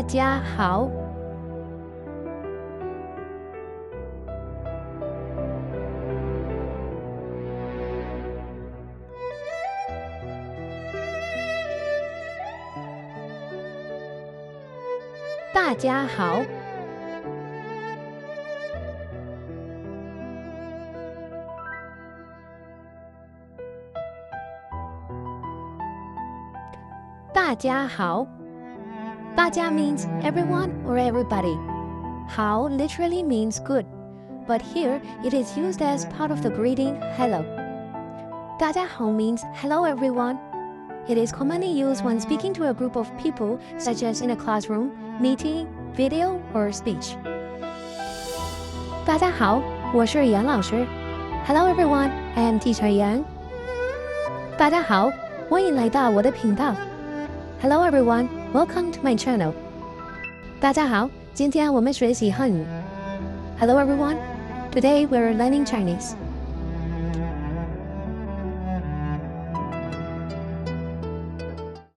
家好，大家好，大家好。大家 means everyone or everybody. 好 literally means good, but here it is used as part of the greeting hello. 大家好 means hello everyone. It is commonly used when speaking to a group of people, such as in a classroom, meeting, video, or speech. 大家好，我是杨老师。Hello everyone, I am Teacher Yang. 大家好，欢迎来到我的频道。Hello everyone, welcome to my channel. 大家好，今天我们学习汉语。Hello everyone, today we're learning Chinese.